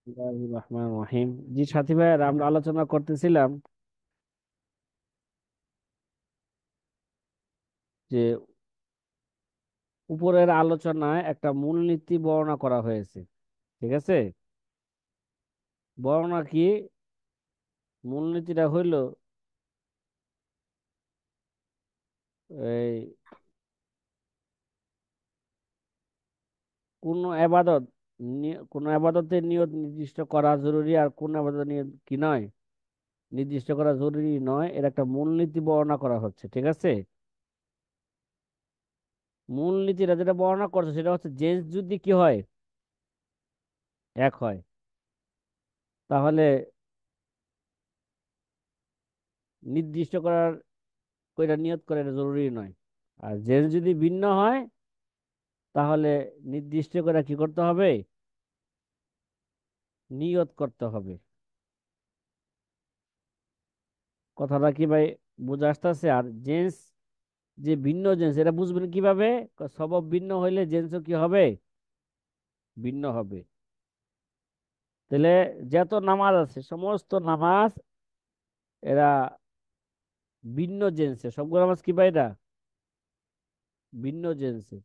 বিসমিল্লাহির রহমানির রহিম। জি সাথী ভাইয়ের আমরা আলোচনা করতেছিলাম যে উপরের আলোচনায় একটা মূলনীতি বর্ণনা করা হয়েছে। ঠিক আছে, বর্ণনা কি? মূলনীতিটা হইল এই কোন আবাদত কোন আবাদতের নিয়ত নির্দিষ্ট করা জরুরি আর কোন আবাদতের নিয়ত কি নয়, নির্দিষ্ট করা জরুরি নয়, এর একটা মূলনীতি বর্ণনা করা হচ্ছে। ঠিক আছে, মূলনীতিটা যেটা বর্ণনা করছে সেটা হচ্ছে জেন্স যদি কি হয়, এক হয়, তাহলে নির্দিষ্ট করার কইরা নিয়ত করে এটা জরুরি নয়। আর জেন্স যদি ভিন্ন হয় তাহলে নির্দিষ্ট করে কি করতে হবে, নিয়ত করতে হবে। কথাটা কি ভাই বুঝে আসতেছে? আর জেন্স যে ভিন্ন জেন্স এটা বুঝবেন কিভাবে? সবব ভিন্ন হইলে জেন্সও কি হবে, ভিন্ন হবে। তাহলে যত নামাজ আছে সমস্ত নামাজ এরা ভিন্ন জেন্সে, সবগুলো নামাজ কি ভাই এটা ভিন্ন জেন্সে।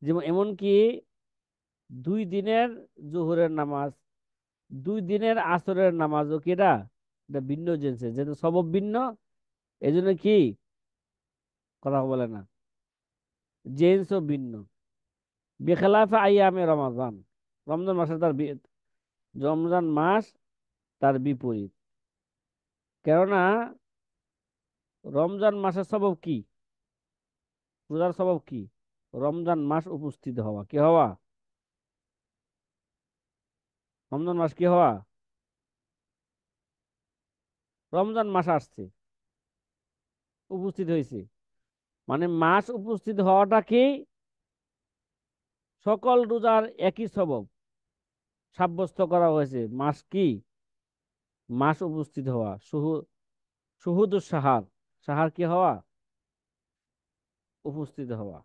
যেমন এমনকি 2 দিনের জোহরের নামাজ, 2 দিনের আসরের নামাজও কি এটা এটা ভিন্ন জেন্সে, যেহেতু সবব ভিন্ন এই জন্য কি কথা বলে না, জেন্সও ভিন্ন। বেখেলাফে আইয়ামে রমাজান, রমজান মাসে রমজান মাস তার বিপরীত। কেননা রমজান মাসের সবব কি, রোজার সবব কি? রমজান মাস উপস্থিত হওয়া, কি হওয়া? রমজান মাস কি হওয়া? রমজান মাস আসছে, উপস্থিত হয়েছে, মানে মাস উপস্থিত হওয়াটা কি সকল রোজার একই সবব সাব্যস্ত করা হয়েছে। মাস কি? মাস উপস্থিত হওয়া, শুহুদুস সাহার, সাহার কি হওয়া, উপস্থিত হওয়া।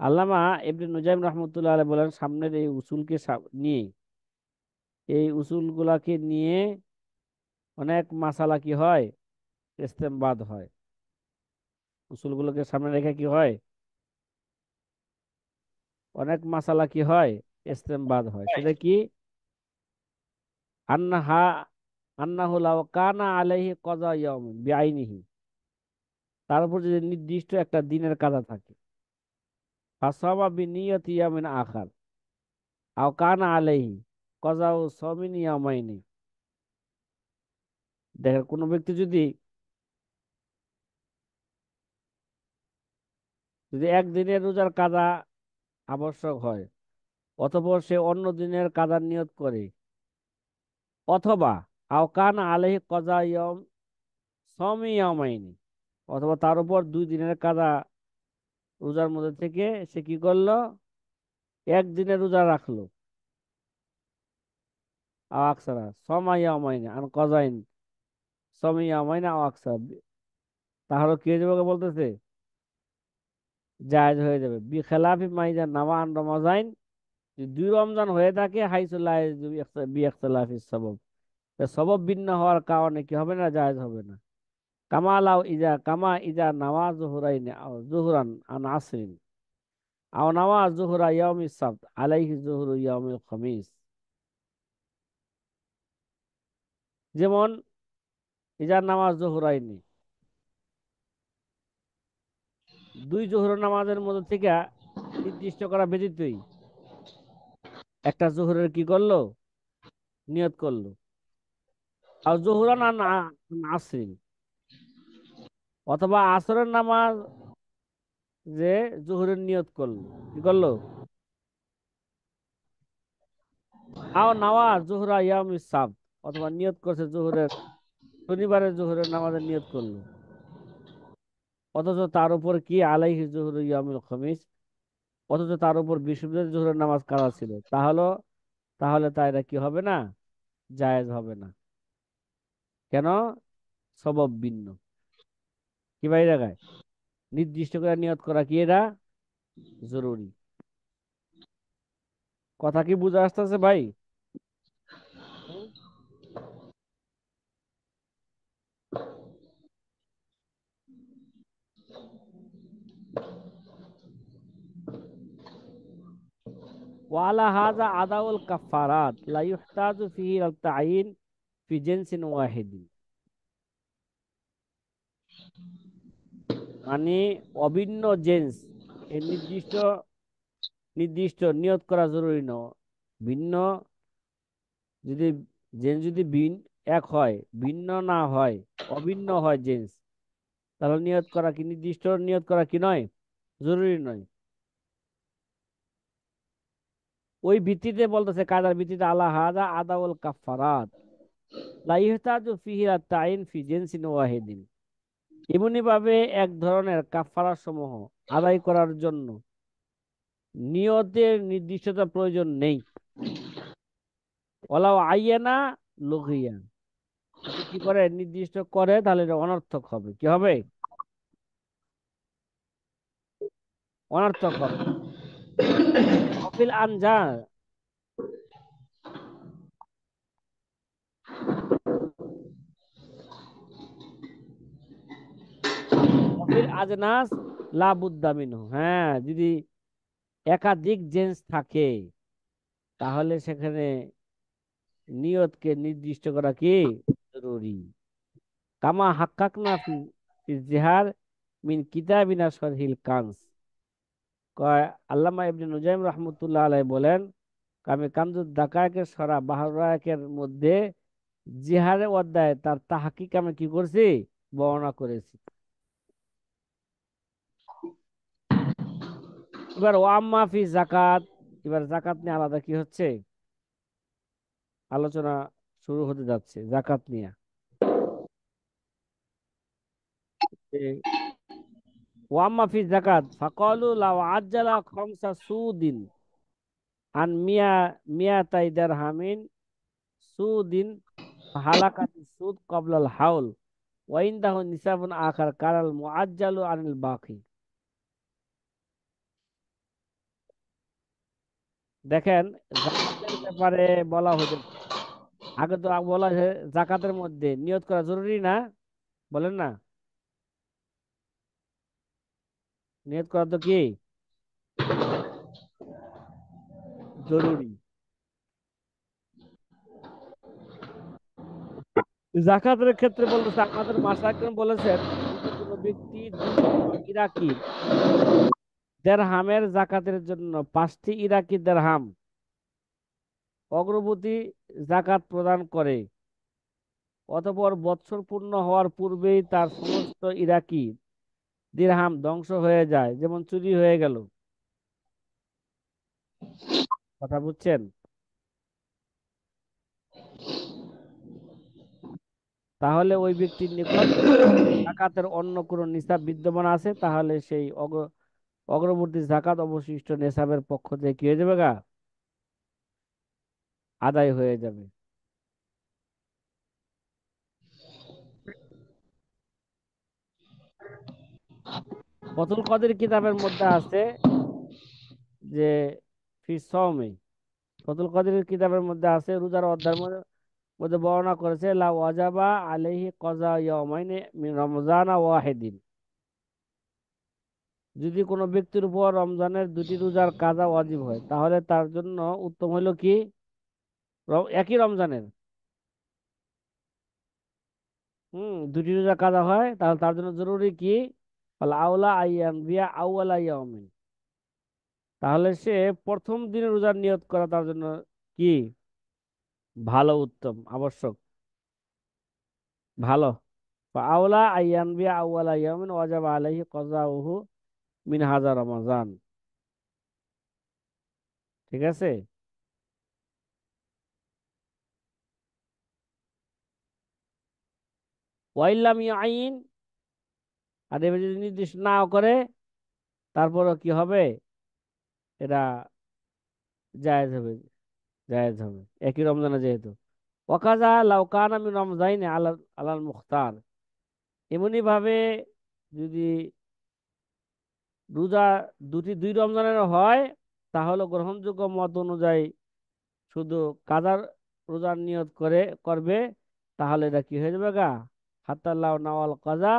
আল্লামা ইবনে নুজাইম রহমতুল্লাহ আলাইহি বলেন সামনের এই উসুলকে নিয়ে, এই উসুলগুলাকে নিয়ে অনেক মাসালা কি হয়, ইস্তেমবাদ হয়। উসুলগুলোকে সামনে রেখে কি হয়, অনেক মাসালা কি হয়, ইস্তেমবাদ হয়। সেটা কি? আন্নাহা আন্নাহু লাও কানা আলাইহি কাযা ইয়াউমিন বিআইনিহি, তার উপর যদি নির্দিষ্ট একটা দিনের কাজা থাকে, ফাসামা বিনিয়াতি ইয়ামিন আখার আও কানা আলাইহি কাযাউ সাওমিন ইয়ামাইনি। দেখেন কোন ব্যক্তি যদি যদি একদিনের রোজার কাজা আবশ্যক হয়, অতঃপর সে অন্য দিনের কাজার নিয়ত করে, অথবা আওকান আলাইহি কাজা ইয়াম সাওমি ইয়ামাইনি, অথবা তার উপর 2 দিনের কাজা রোজার মধ্যে থেকে সে কি করলো, একদিনের রোজা রাখলো, আও আকসারা সামা ইয়ামাইনি আন কাজাইন সাওমি ইয়ামাইনি আও আকসার, তাহলে কি হয়ে যাবে বলতেছে, জায়েজ হয়ে যাবে। বি খেলাফি মাইজা নামা আন রমাজাইন, যদি 2 রমজান হয়ে থাকে হাইসুল্লাহ বি ইখতিলাফি সবব, সবব ভিন্ন হওয়ার কারণে কি হবে না, জায়েজ হবে না। কামা ইজা নামাজ জুহুরাইন আও জুহুরান আন আসরিন আও নামাজ জুহুরা ইয়াউমিস সাবত আলাইহি জুহুরু ইয়াউমিল খামিস। যেমন ইজা নামাজ জুহুরাইনি, 2 জোহর নামাজের মধ্যে থেকে নির্দিষ্ট করা ব্যতীতই একটা জোহরের কি করলো, নিয়ত করলো। আর জোহরান আন আসরিন, অথবা আসরের নামাজ যে জোহরের নিয়ত করলো, কি করলো, আও নামাজ জোহরা ইয়াউমিস সাবত, অথবা নিয়ত করছে জোহরের, শনিবারের জোহরের নামাজের নিয়ত করলো, অথচ তার উপর কি আলাইহি জোহর ইয়ামুল খামিস, অথচ তার উপর বৃহস্পতিবার জোহরের নামাজ কাজা ছিল, তাহলে তাহলে তা এটা কি হবে না, জায়েজ হবে না। কেন? সবব ভিন্ন। কি ভাই দেখায়, নির্দিষ্ট করে নিয়ত করা কি এটা জরুরি। কথা কি বুঝে আসতেছে ভাই? হুম? ওয়ালা হাজা আদাউল কাফারাত লা ইহতাজু ফিহি আল তাইন ফি জিনসিন ওয়াহিদিন। মানে অভিন্ন জেন্স এর নির্দিষ্ট নির্দিষ্ট নিয়ত করা জরুরি নয়। ভিন্ন যদি জেন্স যদি এক হয়, ভিন্ন না হয়, অভিন্ন হয় জেন্স, তাহলে নিয়ত করা কি নির্দিষ্ট নিয়ত করা কি নয়? জরুরি নয়। ওই ভিত্তিতে বলতেছে, কায়দার ভিত্তিতে আল্লাহ হাদা আদাউল কাফারাত লা ইহতাজু ফিহি আত তাইন ফি জিনসিন ওয়াহিদিন। এমনি ভাবে এক ধরনের কাফারা সমূহ আদায় করার জন্য নিয়তের নির্দিষ্টতা প্রয়োজন নেই। ওলাও আইয়ানা লুগিয়া, যদি কি করে নির্দিষ্ট করে তাহলে এটা অনর্থক হবে। কি হবে? অনর্থক হবে। অফিল আনজা, অফিল আজনাস লা বুদ্দা মিনহু। হ্যাঁ, যদি একাধিক জেন্স থাকে তাহলে সেখানে নিয়তকে নির্দিষ্ট করা কি জরুরি। কামা হাক্কাকনা ফি ফি জিহার মিন কিতাবিনা শরহিল কানস। কয় আল্লামা ইবনে নুজাইম রহমতুল্লাহ আলাই বলেন, আমি কানজুদ দাকায়েকের সরা বাহরায়েকের মধ্যে জিহারের অধ্যায় তার তাহকিক আমি কি করছি, বর্ণনা করেছি। এবার ওয়াম্মা ফি জাকাত, এবার জাকাত নিয়ে আলাদা কি হচ্ছে আলোচনা শুরু হতে যাচ্ছে জাকাত নিয়ে। এ, ওয়াম্মা ফি জাকাত ফাকালু লাউ আজ্জালা খামসা সুদিন আন মিয়াতাই দিরহামিন সুদিন হালাকাত সুদ কবলাল হাউল ওয়াইন্দাহু নিসাবুন আখার কারাল মুআজ্জালু আনিল বাকি। দেখেন, জাকাতের ব্যাপারে বলা হয়েছে। আগে তো বলা হয়েছে জাকাতের মধ্যে নিয়ত করা জরুরি না, বলেন না? নিয়ত করা তো কি জরুরি। জাকাতের ক্ষেত্রে বলতেছে, আমাদের মাশায়েখ বলেছেন, যদি কোনো ব্যক্তি 200 ইরাকির দেরহামের জাকাতের জন্য 5টি ইরাকি দেরহাম অগ্রবর্তী জাকাত প্রদান করে, অতঃপর বৎসর পূর্ণ হওয়ার পূর্বেই তার সমস্ত ইরাকি দিরহাম ধ্বংস হয়ে যায়, যেমন চুরি হয়ে গেল। কথা বুঝছেন? তাহলে ওই ব্যক্তির নিকট জাকাতের অন্য কোনো নিসাব বিদ্যমান আছে, তাহলে সেই অগ্রবর্তী জাকাত অবশিষ্ট নেসাবের পক্ষ থেকে কি হয়ে যাবে গা, আদায় হয়ে যাবে। ফতুল কদের কিতাবের মধ্যে আছে যে ফি সওমে, ফতুল কদের কিতাবের মধ্যে আছে রোজার অধ্যায়ের মধ্যে মধ্যে বর্ণনা করেছে লা ওয়াজাবা আলাইহি কাজা ইয়াউমাইন মিন রমজান ওয়াহিদিন। যদি কোনো ব্যক্তির উপর রমজানের 2টি রোজার কাজা ওয়াজিব হয়, তাহলে তার জন্য উত্তম হলো কি, একই রমজানের 2টি রোজা কাজা হয়, তাহলে তার জন্য জরুরি কি, আল আউলা আইয়াম বিয়া আউয়ালা ইয়াউমিন, তাহলে সে প্রথম দিনে রোজার নিয়ত করা তার জন্য কি ভালো, উত্তম, আবশ্যক, ভালো। আউলা আইয়াম বিয়া আউয়ালা ইয়াউমিন ওয়াজাবা আলাইহি কাযাউহু মিন হাজা রমাজান। ঠিক আছে? ওয়াইল্লাম ইয়াইন, আর এবার যদি নির্দিষ্ট নাও করে, তারপরও কি হবে, এটা জায়েজ হবে, জায়েজ হবে একই রমজানে যেহেতু। ওয়াকাজা লাউকান আমি রমজাইন আলাল আলাল মুখতার। এমনি ভাবে যদি রোজা দুই রমজানের হয়, তাহলে গ্রহণযোগ্য মত অনুযায়ী শুধু কাজার রোজার নিয়ত করে করবে, তাহলে এটা কি হয়ে যাবে গা, হাত্তা লাউ নাওয়াল কাজা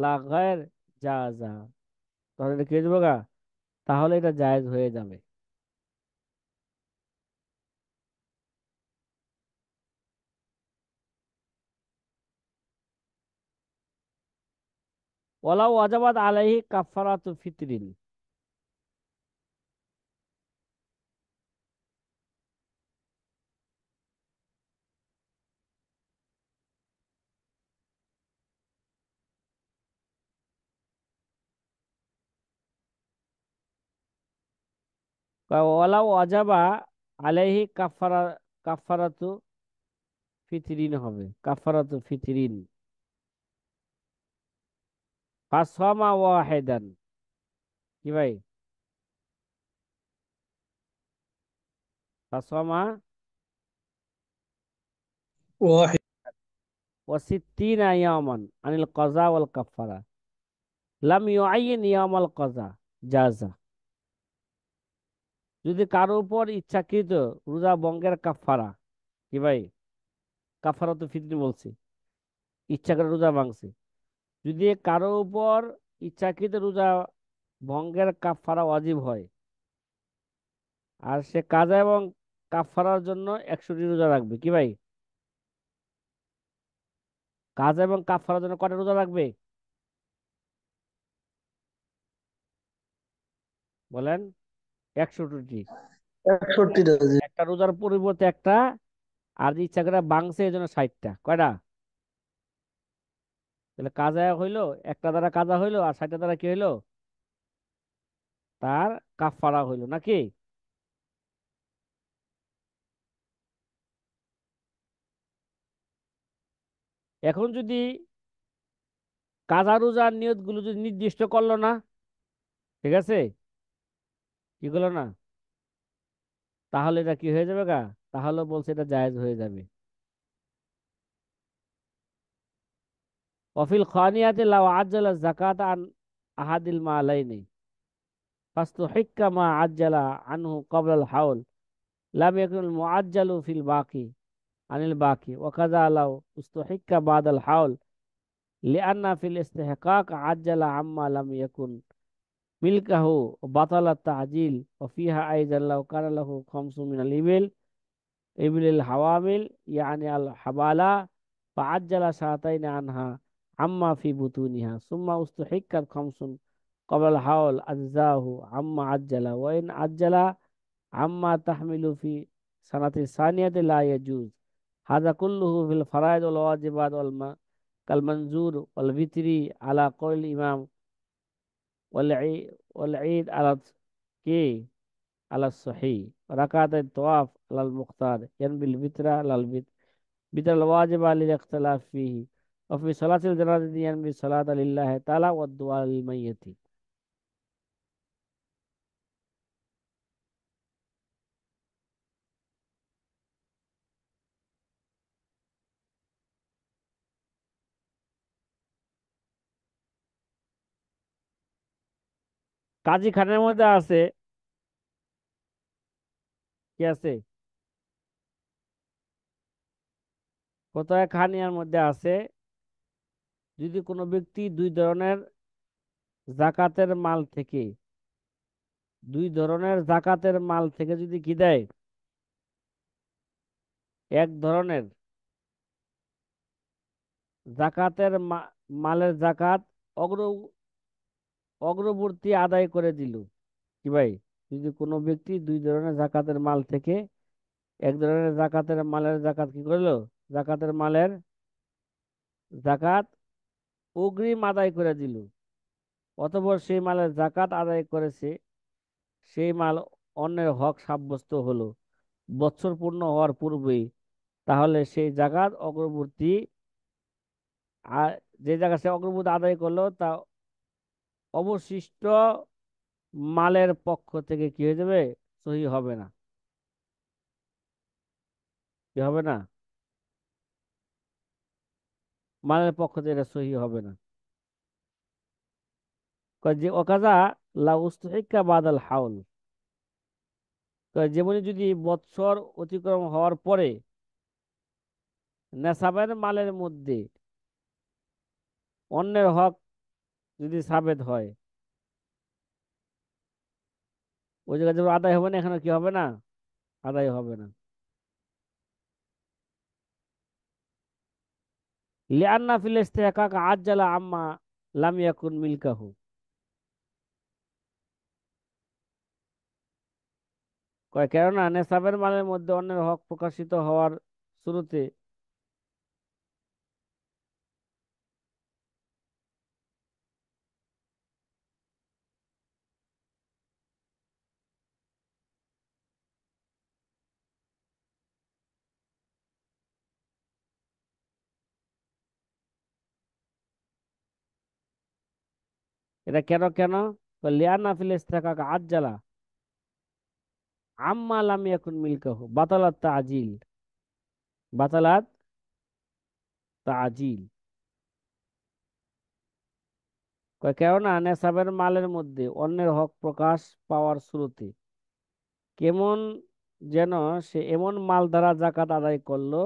লা গায়ের জাযা, তাহলে এটা কি হয়ে যাবে গা, তাহলে এটা জায়েজ হয়ে যাবে। ওয়ালাউ ওয়াজাবাত আলাইহি কাফারাতু ফিতরিন। ওয়ালাউ ওয়াজাবা আলাইহি কাফারাতু ফিতরিন হবে, কাফারাতু ফিতরিন। ফাসামা ওয়াহিদান, কি ভাই, ফাসামা واحد. ওয়াসিত্তিনা ইয়ামান আনিল কাজা ওয়াল কাফারা, লাম ইউআইয়িন ইয়ামাল কাজা জাযা। যদি কারো উপর ইচ্ছাকৃত রোজা ভঙ্গের কাফারা, কি ভাই, কাফারা তো ফিতরি বলছি, ইচ্ছা করে রোজা ভাঙছে, যদি কারো উপর ইচ্ছাকৃত রোজা ভঙ্গের কাফারা ওয়াজিব হয়, আর সে কাজা এবং কাফারার জন্য 100টি রোজা রাখবে, কি ভাই, কাজা এবং কাফারার জন্য কটা রোজা রাখবে বলেন, 100টি। 61 রাজি। একটা রোজার পরিবর্তে একটা, আর যে ইচ্ছা করে ভাঙছে এই জন্য 60টা, কয়টা, তাহলে কাজা হইলো, একটা দ্বারা কাজা হইলো, আর 60টা দ্বারা কি হইলো, তার কাফারা হইলো নাকি। এখন যদি কাজা রোজার নিয়ত গুলো যদি নির্দিষ্ট করলো না, ঠিক আছে, কি করলো না, তাহলে এটা কি হয়ে যাবে গা, তাহলে বলছে এটা জায়েজ হয়ে যাবে। ওয়াফিল খানিয়াতে লাউ আজ্জালা যাকাত আন আহাদিল মালাইনি ফাস্তুহিক্কা মা আজ্জালা আনহু ক্বাবলা আল হাউল লাম ইয়াকুন আল মুআজ্জালু ফিল বাকি আনিল বাকি ওয়া কাযা লাউ উস্তুহিক্কা বাদাল হাউল লিআন্না ফিল ইস্তিহকাক আজ্জালা আম্মা লাম ইয়াকুন মিলকাহু বাতালা তাজিল ওয়া ফিহা আইযান লাউ কানা লাহু খামসু মিনাল ইবিল ইবিলিল হাওয়ামিল ইয়ানি আল হাবালা ফাআজ্জালা সাতাইন আনহা আম্মা ফি বুতুনিহা সুম্মা উস্তুহিক্কাত খামসুন ক্বাবলা আল হাওল আজজাহু আম্মা আজ্জালা ওয়া ইন আজ্জালা আম্মা তাহমিলু ফি সানাতি সানিয়াতি লা ইয়াজুজ হাযা কুল্লুহু ফিল ফারায়েদ ওয়াল ওয়াজিবাত কাল মনজুর ওয়াল বিতরি আলা কওল ইমাম والعيد على كي على الصحيح ركعت الطواف على المختار ينبي البتر على بتر الواجب للاختلاف فيه وفي صلاة الجنازة ينبي الصلاة لله تعالى والدعاء للميت। কাজী খানের মধ্যে আছে, কি আছে, কোথায় খানিয়ার মধ্যে আছে, যদি কোনো ব্যক্তি জাকাতের মাল থেকে দুই ধরনের জাকাতের মাল থেকে যদি কি দেয়, এক ধরনের মালের জাকাত অগ্র অগ্রবর্তী আদায় করে দিল, কি ভাই, যদি কোনো ব্যক্তি দুই ধরনের জাকাতের মাল থেকে এক ধরনের জাকাতের মালের জাকাত কি করলো, জাকাতের মালের জাকাত অগ্রিম আদায় করে দিল, অতঃপর সেই মালের জাকাত আদায় করেছে, সেই মাল অন্যের হক সাব্যস্ত হলো বছর পূর্ণ হওয়ার পূর্বেই, তাহলে সেই জাকাত অগ্রবর্তী, আর যে জায়গা সে অগ্রবর্তী আদায় করলো তা অবশিষ্ট মালের পক্ষ থেকে কি হয়ে যাবে, সহি হবে না, কি হবে না, মালের পক্ষ থেকে এটা সহি হবে না। কয় যে ওকাজা লা উস্তুহিক্কা বাদাল হাউল, তো যেমনি যদি বৎসর অতিক্রম হওয়ার পরে নেশাবের মালের মধ্যে অন্যের হক যদি সাবেত হয়, ওই জায়গায় যেমন আদায় হবে না, এখানে কি হবে না? আদায় হবে না। লিআন্না ফিল ইস্তিহকাক আজ্জালা আম্মা লাম ইয়াকুন মিলকাহু। কয় কেননা নেশাবের মালের মধ্যে অন্যের হক প্রকাশিত হওয়ার শুরুতে, এটা কেন কেন? কয় লিআন্না ফিল ইস্তিহকাক আজ্জালা আম্মা লাম ইয়াকুন মিলকাহু বাতালাত তাজিল। বাতালাত তাজিল। কয় কেননা নেশাবের মালের মধ্যে অন্যের হক প্রকাশ পাওয়ার শুরুতে কেমন যেন সে এমন মাল দ্বারা জাকাত আদায় করলো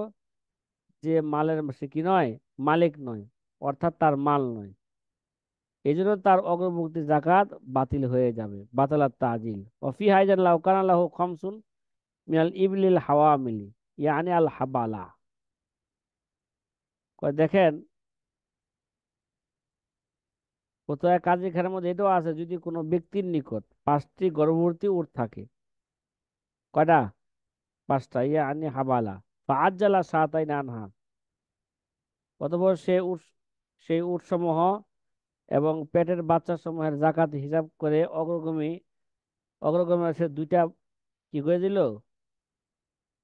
যে মালের সে কি নয়, মালিক নয়, অর্থাৎ তার মাল নয়। এই জন্য তার অগ্রবর্তী জাকাত বাতিল হয়ে যাবে, বাতালাত তাজিল। ওফি হাইজান লাউ কানা লাহু খামসুন মিনাল ইবলিল হাওয়ামিলি ইয়ানি আল হাবালা। কয় দেখেন, কোথায় কাজী খানের মধ্যে এটাও আছে, যদি কোনো ব্যক্তির নিকট 5টি গর্ভবতী উট থাকে। কয়টা? 5টা। ইয়ানি হাবালা ফাআজ্জালা সাতাইন আনহা। অতঃপর সেই উটসমূহ এবং পেটের বাচ্চা সমূহের জাকাত হিসাব করে অগ্রগামী সে দুইটা কি করে দিল?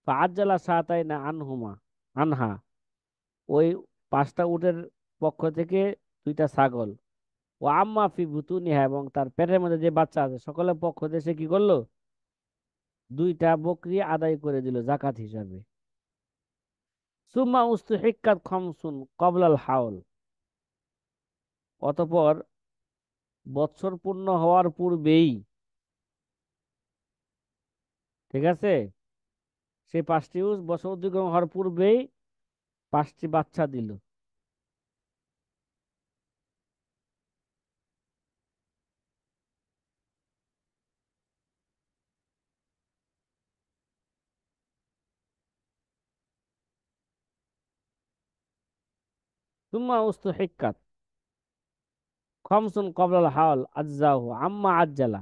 ফাআজ্জালা সাতাইনা আনহুমা আনহা। ওই 5টা উটের পক্ষ থেকে 2টা ছাগল। ও আম্মা ফি বুতুনিহা, এবং তার পেটের মধ্যে যে বাচ্চা আছে সকলের পক্ষ থেকে সে কি করলো? 2টা বকরি আদায় করে দিল জাকাত হিসাবে। সুম্মা উস্তুহিক্কাত খামসুন কবলাল হাউল। অতঃপর বৎসর পূর্ণ হওয়ার পূর্বেই, ঠিক আছে, সেই 5টি বছর অতিক্রম হওয়ার পূর্বেই 5টি বাচ্চা দিল। সুম্মা উস্তুহিক্কাত খামসুন কবলাল হাওল আজ্জাহু আম্মা আজ্জালা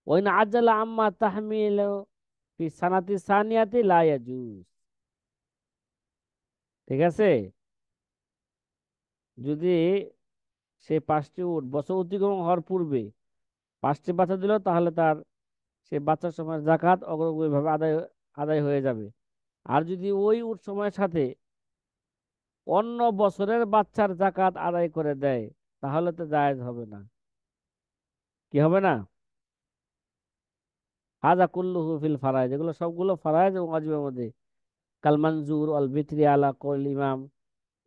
ওইন আজ্জালা আম্মা তাহমিলু ফি সানাতি সানিয়াতি লা ইয়াজুজ। ঠিক আছে, যদি সে 5টি উট বছর অতিক্রম হওয়ার পূর্বে 5টি বাচ্চা দিল, তাহলে তার সে বাচ্চার সময় জাকাত অগ্রগতিভাবে আদায় আদায় হয়ে যাবে। আর যদি ওই উট সময়ের সাথে অন্য বছরের বাচ্চার জাকাত আদায় করে দেয়, তাহলে তো জায়েজ হবে না। কি হবে না? হাজা কুল্লুহু ফিল ফারায়েজ, এগুলো সবগুলো ফারায়েজ এবং ওয়াজিবের মধ্যে। কাল মানজুর আল বিতরি আলা কল ইমাম,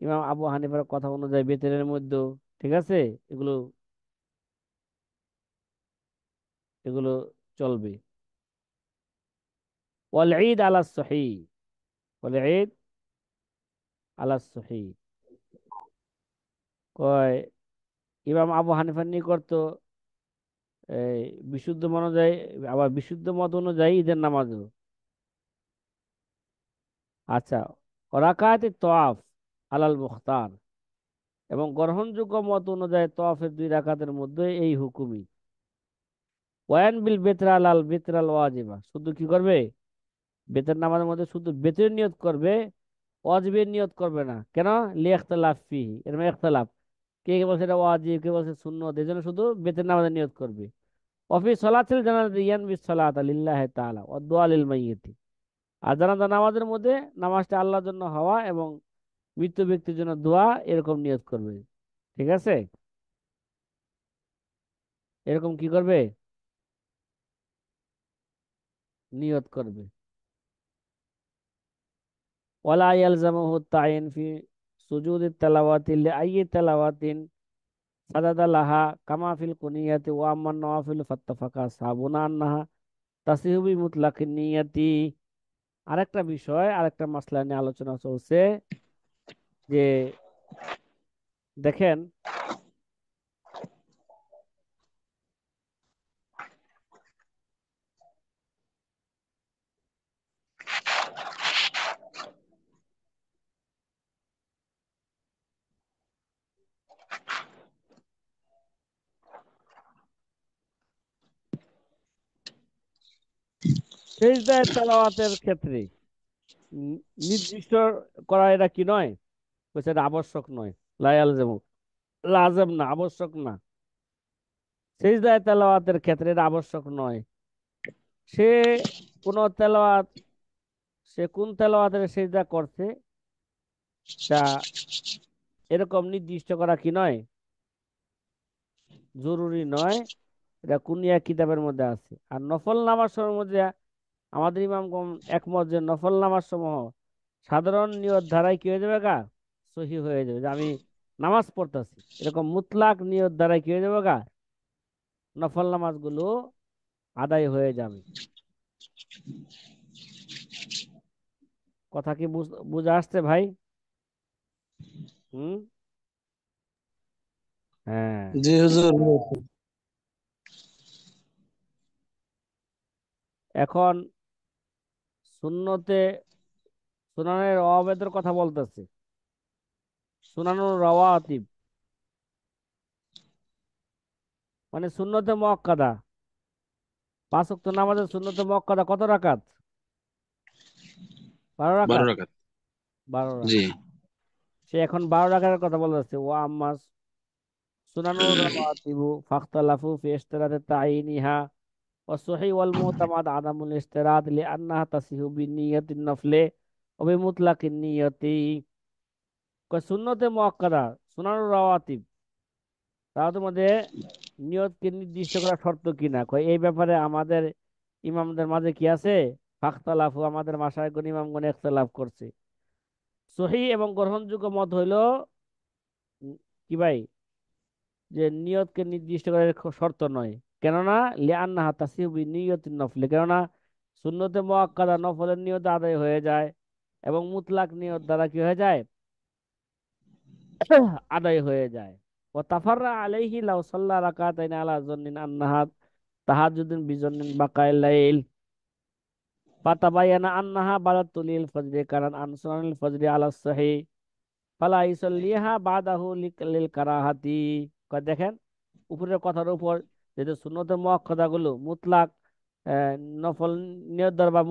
ইমাম আবু হানিফার কথা অনুযায়ী বেতনের মধ্যে, ঠিক আছে, এগুলো এগুলো চলবে। ওয়াল ঈদ আলা সহি, ওয়াল ঈদ আলা সহি। কয় ইমাম আবু হানিফার নিকট তো এই বিশুদ্ধ মত অনুযায়ী, আবার বিশুদ্ধ মত অনুযায়ী ঈদের নামাজও। আচ্ছা, রাকাতে তওয়াফ আলাল মুখতার, এবং গ্রহণযোগ্য মত অনুযায়ী তওয়াফের 2 রাকাতের মধ্যে এই হুকুমই। ওয়ান বিল বেতরাল আল বেতরাল ওয়াজিবা, শুধু কি করবে? বেতের নামাজের মধ্যে শুধু বেতের নিয়ত করবে, ওয়াজিবের নিয়ত করবে না। কেন? লিখতলাফ ফিহি, এর মানে ইখতিলাফ। কে কে বলছে এটা ওয়াজিব, কে বলছে সুন্নত, এই জন্য শুধু বেতের নামাজের নিয়ত করবে। অফি সলাতিল জানাজাতি ইয়ানবি সলাতা লিল্লাহি তাআলা ওয়া দুআ লিল মাইয়িতি। আর জানাজা নামাজের মধ্যে নামাজটা আল্লাহর জন্য হওয়া এবং মৃত ব্যক্তির জন্য দোয়া, এরকম নিয়ত করবে। ঠিক আছে, এরকম কি করবে? নিয়ত করবে। ওয়ালা ইয়ালজামুহু তাইন ফি সুজুদিত তিলাওয়াতি লিআইয়ি তিলাওয়াতিন সাদাদা লাহা কামা ফিল কুনিয়াতি ওয়া আম্মান নওয়াফিল ফাত্তাফাকা সাহাবুনা আন্নাহা তাসিহুবি মুতলাকিন নিয়াতি। আরেকটা বিষয়, আরেকটা মাসলা নিয়ে আলোচনা চলছে যে দেখেন, সেজদায় তেলাওয়াতের ক্ষেত্রে উম, নির্দিষ্ট করা এটা কি নয়? বলছে এটা আবশ্যক নয়। লায়ালজামু, লাজেম না, আবশ্যক না। সেজদায় তেলাওয়াতের ক্ষেত্রে এটা আবশ্যক নয়। সে কোন তেলাওয়াত, সে কোন তেলাওয়াতের সেজদা করছে তা এরকম নির্দিষ্ট করা কি নয়, জরুরি নয়। এটা কুনিয়া কিতাবের মধ্যে আছে। আর নফল নামাজ সমূহের মধ্যে আমাদের ইমামগণ একমত যে নফল নামাজ সমূহ সাধারণ নিয়ত দ্বারাই কি হয়ে যাবে গা, সহি হয়ে যাবে। যে আমি নামাজ পড়তেছি, এরকম মুতলাক নিয়ত দ্বারাই কি হয়ে যাবে গা, নফল নামাজগুলো আদায় হয়ে যাবে। কথা কি বুঝা আসছে ভাই? হুম। হ্যাঁ। জি হুজুর। এখন সুন্নতে, সুনানের রওয়াবেদের কথা বলতেছে। সুনানুর রওয়াতিব মানে সুন্নতে মুআক্কাদা। পাঁচ ওয়াক্ত নামাজের সুন্নতে মুআক্কাদা কত রাকাত? 12 রাকাত। 12 রাকাত। 12 রাকাত। জি। সে এখন 12 রাকাতের কথা বলতেছে। ও আম্মা সুনানুর রাওয়াতিবু ফাখতালাফু ফি ইশতিরাতি তাইনিহা ওয়া সহিহ ওয়াল মুতামাদ আদামুল ইশতিরাত লিআন্নাহা তাসিহু বিনিয়াতিন নফলে ওয়া বিমুতলাকিন নিয়তি। সুন্নতে মুআক্কাদা, সুনানুর রাওয়াতিব, তার মধ্যে নিয়তকে নির্দিষ্ট করা শর্ত কিনা, কয় এই ব্যাপারে আমাদের ইমামদের মাঝে কি আছে, ফাখতালাফু, আমাদের মাশায়েখগণ ইমামগণ ইখতিলাফ করছে। সহিহ এবং গ্রহণযোগ্য মত হইল উম, কি ভাই, যে নিয়তকে নির্দিষ্ট করে শর্ত নয়। কেননা লিআন্নাহা তাসিহু বিনিয়তিন নফল, কেননা সুন্নতে মুআক্কাদা নফলের নিয়ত আদায় হয়ে যায় এবং মুতলাক নিয়ত দ্বারা কি হয়ে যায়, আদায় হয়ে যায়। ও তাফাররা আলাইহি লাউ সাল্লা রাকাতাইন আলা জন্নিন আন্নাহা তাহাজ্জুদিন বিজন্নিন বাকাইল লাইল ফাতাবায়ানা আন্নাহা বাদাত তুলিল ফজরি কারণ আনসুনানিল ফজরি আলা সহিহ ফালা ইসাল্লিহা বাদাহু লিল কারাহাতি। দেখেন, উপরের কথার উপর যেহেতু সুন্নতে মুআক্কাদা গুলো মুতলাক আহ, নফল নিয়ত দ্বারা বা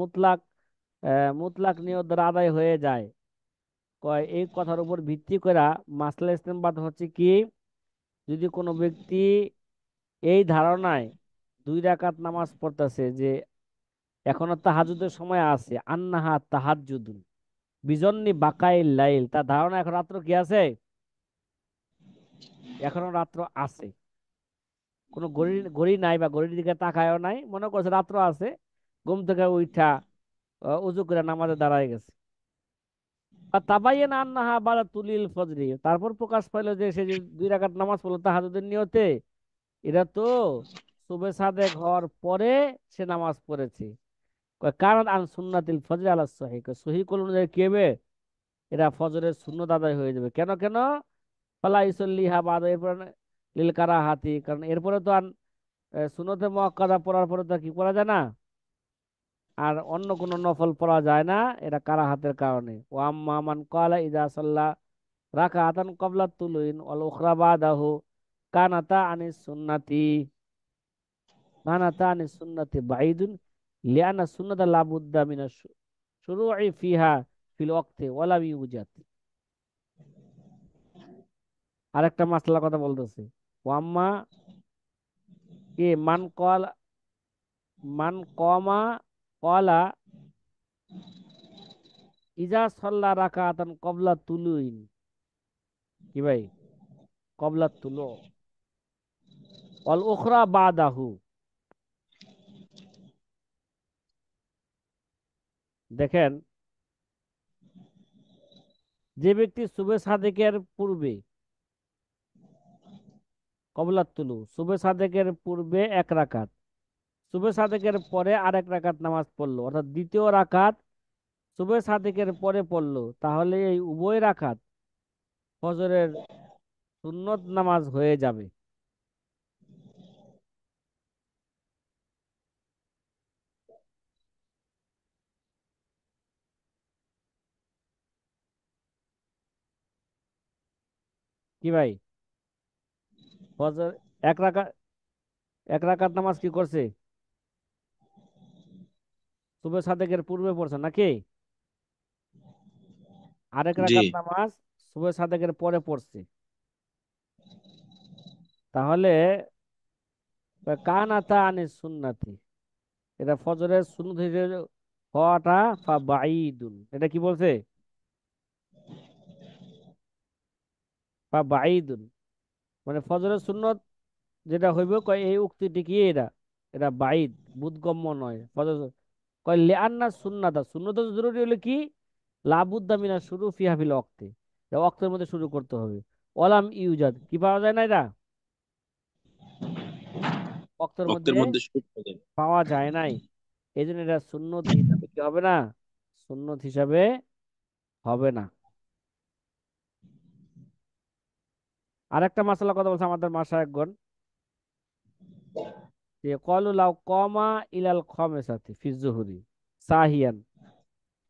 মুতলাক নিয়ত দ্বারা আদায় হয়ে যায়, কয় এই কথার উপর ভিত্তি করে মাসলা ইসতিনবাত হচ্ছে কি, যদি কোনো ব্যক্তি এই ধারণায় 2 রাকাত নামাজ পড়তেছে যে এখনো তাহাজ্জুদের সময় আছে, আন্নাহা তাহাজ্জুদুন বিজন্নি বাকাইল লাইল, তার ধারণা এখন রাত্র কি আছে, এখনো রাত্র আছে। কোনো ঘড়ি ঘড়ি নাই বা ঘড়ির দিকে তাকায়ও নাই, মনে করছে রাত্র আছে, ঘুম থেকে উঠা উজু করে নামাজে দাঁড়ায় গেছে। আর তাবাইয়ানা আন্নাহা বাদা তুলিল ফজরি, তারপর প্রকাশ পাইলো যে সে যে 2 রাকাত নামাজ পড়লো তাহাজ্জুদের নিয়তে, এটা তো সুবে সাদেক হওয়ার পরে সে নামাজ পড়েছে। কারণ আন সুন্নাতিল ফজর আলা সহিহ, সহিহ কোন অনুযায়ী কি হবে, এটা ফজরের সুন্নত আদায় হয়ে যাবে। কেন কেন, ফালা ইসল্লিহা বাদ, এরপর লিল কারাহাতি, কারণ এরপরে তো আর সুন্নতে মুআক্কাদা পড়ার পরে তো আর কি পড়া যায় না, আর অন্য কোনো নফল পড়া যায় না, এটা কারাহাতের কারণে। ও আম্মা মান ক্বালা ইযা সাল্লা রাকাতান ক্বাবলা তুলুইন ওয়াল উখরা বাদাহু কানাতা আনিস সুন্নাতি, কানাতা আনিস সুন্নাতি বাঈদুন লিআন্না সুন্নাতা লা বুদ্দা মিনাশ শুরুই ফিহা ফিল ওয়াক্তি ওয়ালা ইউজাদ। আরেকটা মাসলার কথা বলতেছে। ও আম্মা কে মান কমা কলা ইজা সল্লা রাকাতান কবলা তুলুইন, কি ভাই, কবলা তুলো অল উখরা বাদাহু। দেখেন, যে ব্যক্তি সুবে সাদেকের পূর্বে, কবলা তুলু সুবে সাদেকের পূর্বে 1 রাকাত, সুবহে সাদেকের পরে আরেক রাকাত নামাজ পড়লো, অর্থাৎ দ্বিতীয় রাকাত সুবহে সাদেকের পরে পড়লো, তাহলে এই উভয় রাকাত ফজরের সুন্নত নামাজ হয়ে যাবে। কি ভাই? ফজর এক রাকাত, এক রাকাত নামাজ কি করছে? সুবহে সাদেকের পূর্বে পড়ছে নাকি? আরেক জি। রাকাত নামাজ সুবহে সাদেকের পরে পড়ছে। তাহলে কানাতা আনিস সুন্নাতি, এটা ফজরের সুন্নত হিসেবে হওয়াটা বাঈদুন, এটা কি বলছে? বাঈদুন মানে ফজরের সুন্নত যেটা হইবে, কয় এই উক্তিটি কি, এটা এটা বাঈদ, বুদগম্য নয়। ফজর কয় লিআন্না সুন্নাতা, সুন্নত জরুরি হলে কি, লাবুদ্দা মিনা শুরু ফিহা ফিল ওয়াক্তে, এটা ওয়াক্তের মধ্যে শুরু করতে হবে। ওয়ালাম ইউজাদ, কি পাওয়া যায় না এটা, ওয়াক্তের রক্তের মধ্যে মধ্যে সুখ হবে। পাওয়া যায় নাই। এই জন্য এটা সুন্নত হিসাবে কি হবে না, সুন্নত হিসাবে হবে না। আর একটা মাসালা কথা বলছে আমাদের মাশায়েখগণ, যে কলু লাউ কমা ইলাল খামিসাতি ফি যুহরি সাহিয়ান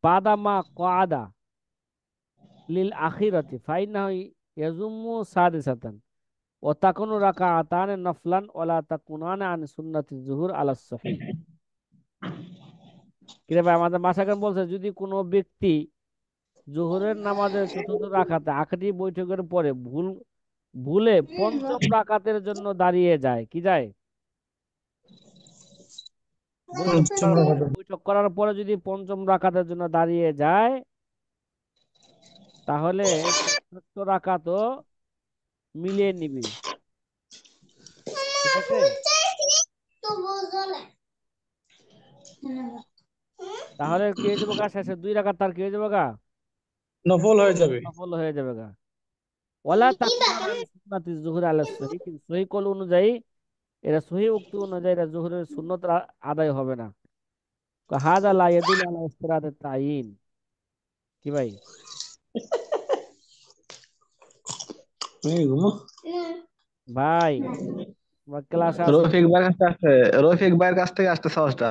বাদামা কআদা লিল আখিরাতি ফাইনাহু ইয়াজুম্মু সাদিসাতান ওয়া তাকুনু রাকাআতান নফলান ওয়া লা তাকুনানা আন সুন্নাতি যুহুর আলা সহিহ। কিরে ভাই, আমাদের মাশায়েখগণ বলছে যদি কোনো ব্যক্তি জোহরের নামাজের চতুর্থ রাকাতে আখেরি বৈঠকের পরে ভুলে পঞ্চম রাকাতের জন্য দাঁড়িয়ে যায়, কি যায়, পঞ্চম রাকাতে। বৈঠক করার পরে যদি পঞ্চম রাকাতের জন্য দাঁড়িয়ে যায়, তাহলে চতুর্থ রাকাতও মিলিয়ে নিবি। ঠিক আছে? তাহলে কি হয়ে যাবে গা, শেষে দুই রাকাত তার কি হয়ে যাবে গা, নফল হয়ে যাবে। সফল হয়ে যাবে গা। ওয়ালা তাকুনান আন সুন্নাতি যুহুর আলা সহিহ, কিন্তু সহিহ কল অনুযায়ী, এটা সহিহ উক্তি অনুযায়ী এটা জোহরের সুন্নত আদায় হবে না। হাদা লা ইয়াদুল আলা ইফতিরাদ তাইন। কি ভাই? এই ঘুমো। ভাই তোমার ক্লাস আছে। রফিক ভাইয়ের কাছে আসছে, রফিক ভাইয়ের কাছ থেকে আসতে সাহসটা।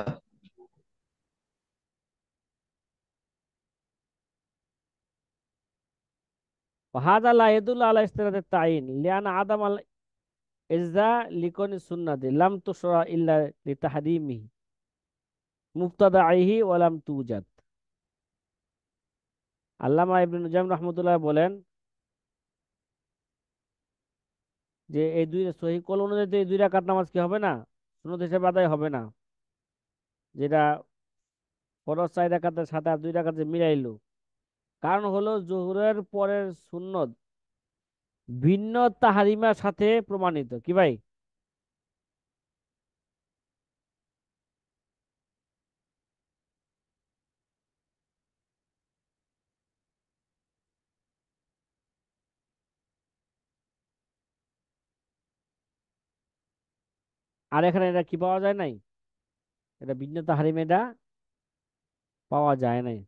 হাদা লা ইয়াদুল আলা ইফতিরাদ তাইন লিআন আদাম আল ইজা লিকুনি সুন্নাতি লাম তুশরা ইল্লা লিতাহরিমিহি মুবতাদাইহি ওয়া লাম তুজাদ। আল্লামা ইবনে নুজাইম রাহমাতুল্লাহ বলেন যে এই দুই সহিহ কল অনুযায়ী তো এই দুই রাকাত নামাজ কি হবে না, সুন্নত হিসেবে আদায় হবে না। যেটা ফরজ 4 রাকাতের সাথে আর 2 রাকাতে মিলাইলো, কারণ হলো জোহরের পরের সুন্নত ভিন্ন তাহারিমার সাথে প্রমাণিত। কি ভাই? আর এখানে এটা কি পাওয়া যায় নাই, এটা ভিন্ন তাহারিমে এটা পাওয়া যায় নাই।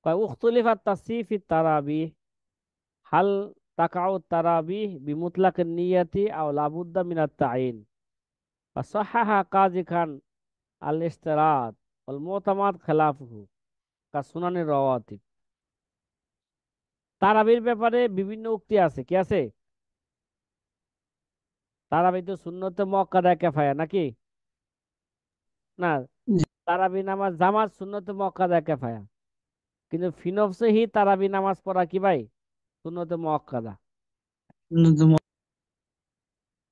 কয় উখতুলিফাত তাসফি তারাবিহ, হাল তাকাউ তারাবিহ বিমুতলাকিন নিয়াতি আও লাবুদ্দা মিনাত তাইন। ফাসাহাহা কাজী খান আল ইস্তিরাদ ওয়াল মুতামাদ খিলাফুহু কা সুনানের রাওয়াতিব। তারাবির ব্যাপারে বিভিন্ন উক্তি আছে, কি আছে? তারাবি তো সুন্নতে মুআক্কাদা কিফায়া নাকি, না? তারাবি নামাজ জামাত সুন্নতে মুআক্কাদা কিফায়া, কিন্তু ফিনফসিহি তারাবি নামাজ পড়া কি ভাই, সুন্নতে মুআক্কাদা।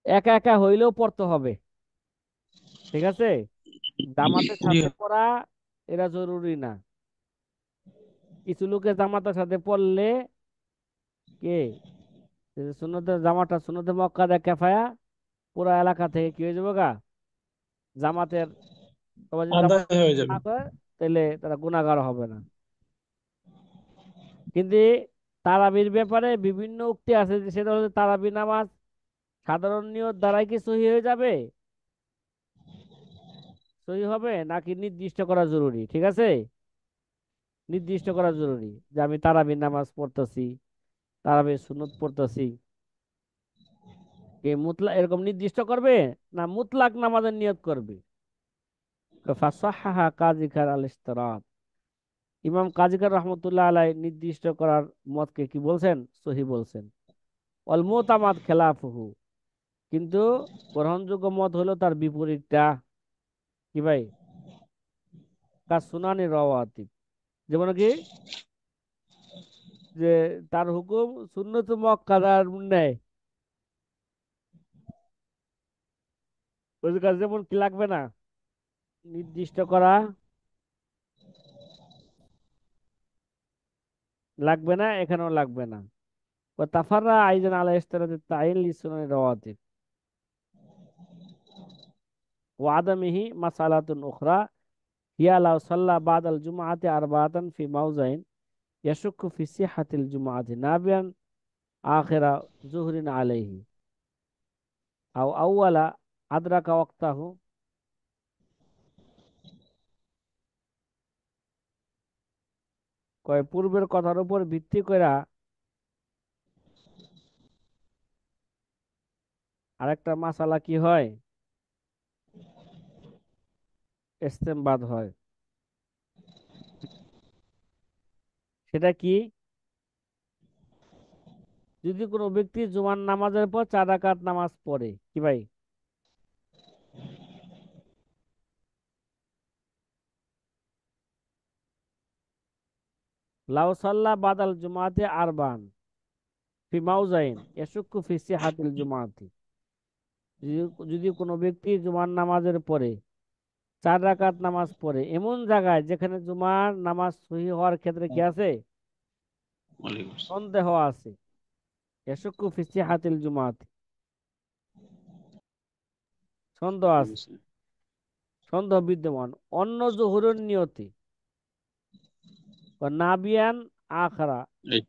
একা একা হইলেও পড়তে হবে। ঠিক আছে? জামাতের জি। সাথে পড়া এটা জরুরি না। কিছু লোকে জামাতের সাথে পড়লে কে সুন্নতে জামাটা সুন্নতে মক্কাদা কেফায়া পুরা এলাকা থেকে কি হয়ে যাবে গা জামাতের, সবাই যদি জামাত আদায় হয়ে যাবে। না করে তাহলে তারা গুনাহগার হবে না। কিন্তু তারাবির ব্যাপারে বিভিন্ন উক্তি আছে, যে সেটা হচ্ছে তারাবি নামাজ সাধারণ নিয়ত দ্বারাই কি সহি হয়ে যাবে, সহি হবে নাকি নির্দিষ্ট করা জরুরি। ঠিক আছে, নির্দিষ্ট করা জরুরি যে আমি তারাবি নামাজ পড়তেছি, তারাবি সুন্নত পড়তেছি, কে মুতলা এরকম নির্দিষ্ট করবে না মুতলাক নামাজের নিয়ত করবে। ফাসাহাহা কাজী খার আল ইশতিরাত, ইমাম কাজী খার রহমতুল্লাহ আলাই নির্দিষ্ট করার মতকে কি বলছেন, সহি বলছেন। অল মুতামাদ খেলাফহু, কিন্তু গ্রহণযোগ্য মত হলো তার বিপরীতটা। কি ভাই, কাজ সুনানি রাওয়াতিব, যেমন কি যে তার হুকুম সুন্নত মুআক্কাদার নেয়, ওই কাজ যেমন কি লাগবে না নির্দিষ্ট করা, লাগবে না, এখানেও লাগবে না। তাফাররা আইজান আলা ইশতিরাতিত তাইন লিসুনানি রাওয়াতিব ওয়া আদামিহি মাসালাতুন উখরা হিয়া লাউ সাল্লা বাদাল জুমআতি আরবাআতান ফি মাওজাইন ইয়াশুক্কু ফি সিহাতিল জুমআতি নাবিয়ান আখিরা যুহরিন আলাইহি আও আউয়ালা আদরাকা ওয়াক্তাহু। কয় পূর্বের কথার উপর ভিত্তি কইরা আরেকটা মাসালা কি হয়, ইস্তেমবাদ হয়। সেটা কি, যদি কোনো ব্যক্তি জুমার নামাজের পর 4 রাকাত নামাজ পড়ে, কি ভাই, লাউ সাল্লা বাদাল জুমাতে আরবান ফি মাউজাইন ইয়াশুক্কু ফি সিহাতিল জুমাতি, যদি যদি কোনো ব্যক্তি জুমার নামাজের পরে 4 রাকাত নামাজ পড়ে এমন জায়গায় যেখানে জুমার নামাজ সহি হওয়ার ক্ষেত্রে কি আছে, ওয়ালাইকুম সন্দেহ আছে, ইয়াশুক্কু ফি সিহাতিল জুমাতি, সন্দেহ আছে, আসসালাম। সন্দেহ বিদ্যমান, অন্য জোহরের নিয়তে বা নাবিয়ান আখরা এই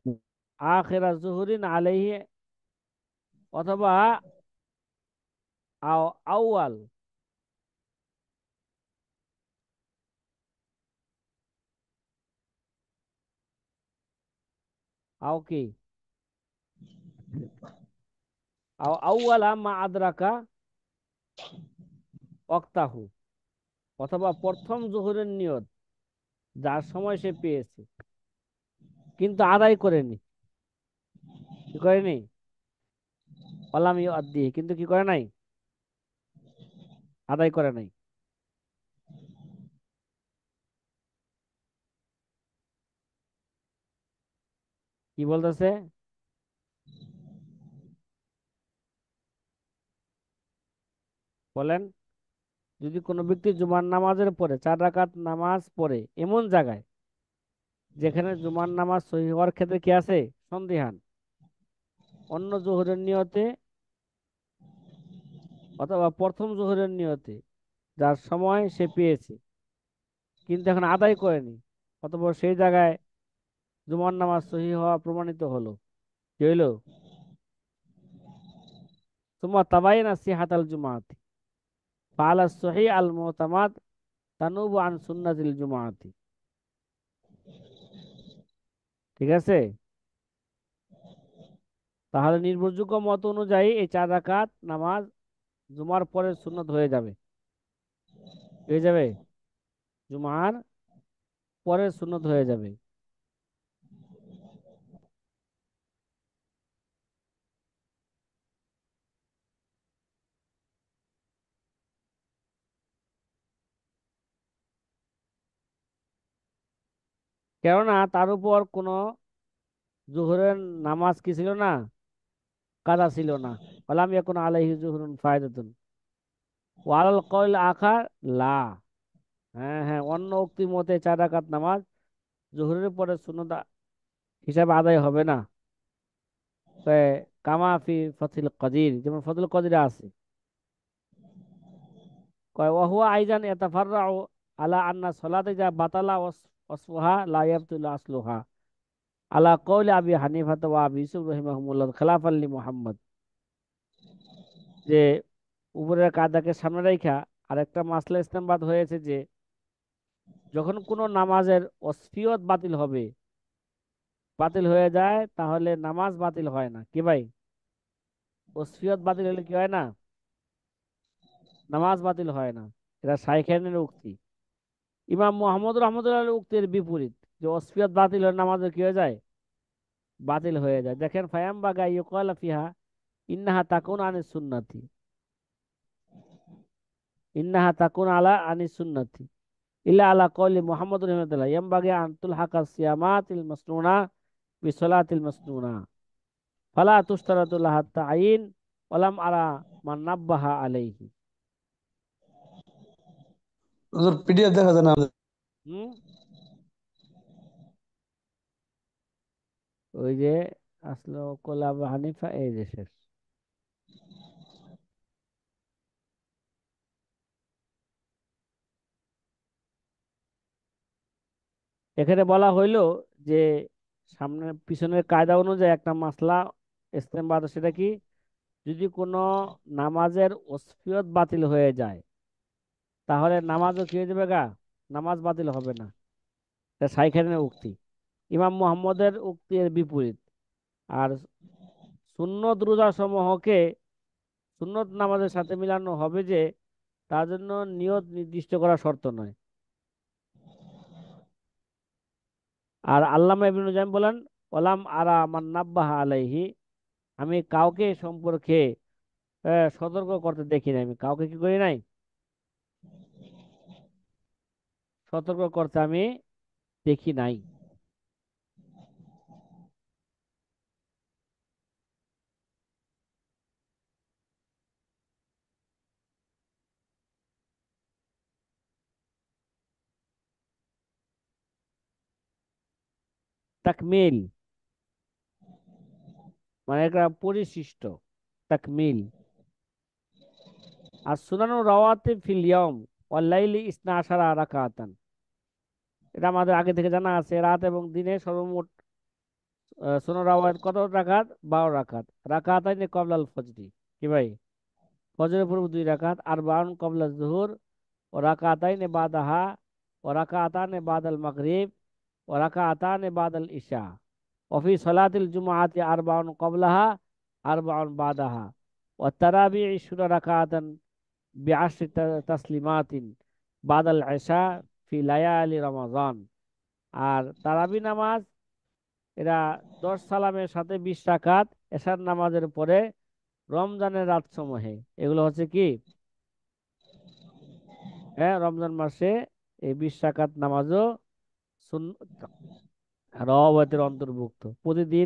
আখেরা জুহরিন আলাইহি, অথবা আও আউয়াল আও কি আও আউয়ালা মা আদরাকা ওয়াক্তাহু, অথবা প্রথম জোহরের নিয়ত যার সময় সে পেয়েছে কিন্তু আদায় করেনি, কি করেনি, অলাম ইউআদ্দি, কিন্তু কি করে নাই, আদায় করে নাই। কি বলতেছে, বলেন, যদি কোনো ব্যক্তি জুমার নামাজের পরে 4 রাকাত নামাজ পড়ে এমন জায়গায় যেখানে জুমার নামাজ সহি হওয়ার ক্ষেত্রে কি আছে সন্দিহান, অন্য জোহরের নিয়তে অথবা প্রথম জোহরের নিয়তে যার সময় সে পেয়েছে কিন্তু এখন আদায় করেনি, অথবা সেই জায়গায় জুমার নামাজ সহি হওয়া প্রমাণিত হলো, কি হইলো, সুম্মা তাবাইয়ানা সিহাতাল জুমাআতি ফাআলা সহি আল মুতামাদ তানুবু আন সুন্নাতিল জুমাআতি। ঠিক আছে, তাহলে নির্ভরযোগ্য মত অনুযায়ী এই 4 রাকাত নামাজ জুমার পরে সুন্নত হয়ে যাবে, হয়ে যাবে, জুমার পরে সুন্নত হয়ে যাবে। কেননা তার উপর কোনো জোহরের নামাজ কি ছিল না, কাজা ছিল না, ওয়ালাম ইয়াকুন আলাইহি জুহরুন ফায়দাতুন ওয়ালাল কওল আখার লা, হ্যাঁ হ্যাঁ, অন্য উক্তি মতে 4 রাকাত নামাজ জোহরের পরে সুন্নত হিসাবে আদায় হবে না। কামাফি ফতিল কদির, যেমন ফতুল কদিরে আছে। কয় ওয়াহুয়া আইজান ইয়াতাফাররাউ আলা আন্না সালাতে যা বাতালা ওয়াসফুহা লা ইয়াবতুল আসলুহা আলা কওলি আবি হানিফা ওয়া আবি ইউসুফ রাহিমাহুমুল্লাহ খেলাফান লি মুহাম্মদ। যে উপরের কায়দাকে সামনে রাখা আরেকটা মাসলা ইসলামবাদ হয়েছে যে যখন কোনো নামাজের অসফিয়ত বাতিল হবে, বাতিল হয়ে যায়, তাহলে নামাজ বাতিল হয় না। কি ভাই? অসফিয়ত বাতিল হলে কি হয় না? নামাজ বাতিল হয় না। এটা শাইখানের উক্তি। ইমাম মুহাম্মদ রহমতুল্লাহ উক্তির বিপরীত, যে অসফিয়ত বাতিল হলে নামাজের কি হয়ে যায়? বাতিল হয়ে যায়। দেখেন ফায়াম বাগা ইউকাল ফিহা ইন্নাহা তাকুন আনিস সুন্নাতি, ইন্নাহা তাকুন আলা আনিস সুন্নাতি ইল্লা আলা কওলি মুহাম্মদ রহমতুল্লাহ ইয়ামবাগি আনতুল হাকা সিয়ামাতিল মাসনুনা বিসলাতিল মাসনুনা ফালা তুশতারাতু লাহা তাঈন ওয়ালাম আরা মান নাব্বাহা আলাইহি। হুজুর পিডিএফ দেখা যায় না আমাদের। হুম, ওই যে আসলো কল আবু হানিফা, এই যে শেষ। এখানে বলা হইলো যে সামনের পিছনের কায়দা অনুযায়ী একটা মাসলা ইসলামবাদ, সেটা কি? যদি কোনো নামাজের ওসফিয়ত বাতিল হয়ে যায়, তাহলে নামাজও কি হয়ে যাবে গা? নামাজ বাতিল হবে না। এটা শাইখানের উক্তি। ইমাম মুহাম্মদের উক্তির বিপরীত। আর সুন্নত রোজা সমূহকে সুন্নত নামাজের সাথে মিলানো হবে যে তার জন্য নিয়ত নির্দিষ্ট করা শর্ত নয়। আর আল্লামা ইবনুল জাম বলেন ওলাম আরা মান নাব্বাহা আলাইহি, আমি কাউকে এ সম্পর্কে সতর্ক করতে দেখি নাই। আমি কাউকে কি করি নাই? সতর্ক করতে আমি দেখি নাই। তাকমিল মানে একটা পরিশিষ্ট, তাকমিল। আর সুনানু রাওয়াতে ফিল ইয়াউম ওয়াল লাইলি ইসনা আশারা রাকাতান, এটা আমাদের আগে থেকে জানা আছে। রাত এবং দিনে সর্বমোট সুনান রাওয়াত কত রাকাত? 12 রাকাত। রাকাতাইন কবলাল ফজরি, কি ভাই? ফজরের পূর্ব 2 রাকাত। আর বাউন কবলা জুহুর ও রাকাতাইন বাদাহা ও রাকাতান বাদাল মাগরিব ও রাকাতান বাদাল ইশা ওফি সলাতিল জুমআতি আরবাউন কবলাহা আরবাউন বাদাহা ও তারাবি 20 রাকাতান বিআশরি তাসলিমাতিন বাদাল ইশা ফি লায়ালি রমাজান। আর তারাবি নামাজ এরা 10 সালামের সাথে 20 রাকাত এশার নামাজের পরে রমজানের রাত সমূহে। এগুলো হচ্ছে কি? হ্যাঁ, রমজান মাসে এই 20 রাকাত নামাজও রওয়াতের অন্তর্ভুক্ত। প্রতিদিন